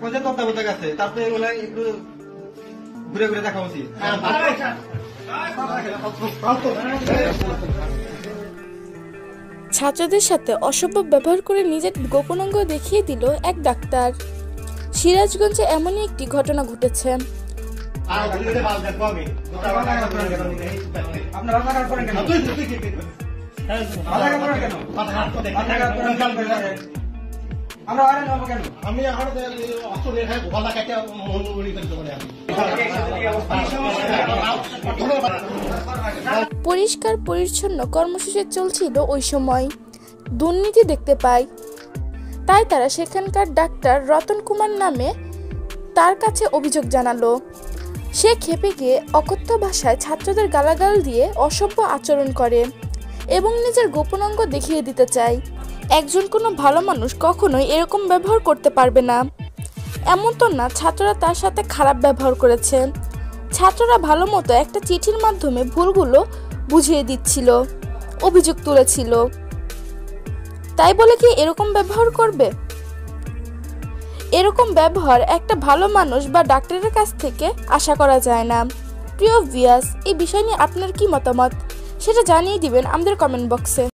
কোথায় তত্ত্বাবধায়ক আছে তারপরে এগুলো একটু ঘুরে ঘুরে দেখা উচিত। ছাত্রদের সাথে অসভ্য ব্যবহার করে নিজের গোপন অঙ্গ দেখিয়ে দিল এক ডাক্তার। সিরাজগঞ্জে এমনই একটি ঘটনা ঘটেছে। পরিষ্কার পরিচ্ছন্ন কর্মসূচি চলছিল ওই সময়। দুর্নীতি দেখতে পায়, তাই তারা সেখানকার ডাক্তার রতন কুমার নামে তার কাছে অভিযোগ জানালো। সে ক্ষেপে গিয়ে অকথ্য ভাষায় ছাত্রদের গালাগাল দিয়ে অসভ্য আচরণ করে এবং নিজের গোপন অঙ্গ দেখিয়ে দিতে চায়। একজন কোনো ভালো মানুষ কখনোই এরকম ব্যবহার করতে পারবে না। এমন তো না ছাত্ররা তার সাথে খারাপ ব্যবহার করেছে। ছাত্ররা ভালো মতো একটা চিঠির মাধ্যমে ভুলগুলো বুঝিয়ে দিচ্ছিল, অভিযোগ তুলেছিল। তাই বলে কি এরকম ব্যবহার করবে? এরকম ব্যবহার একটা ভালো মানুষ বা ডাক্তারের কাছ থেকে আশা করা যায় না। প্রিয় ভিউয়ার্স, এই বিষয় নিয়ে আপনার কি মতামত সেটা জানিয়ে দিবেন আমাদের কমেন্ট বক্সে।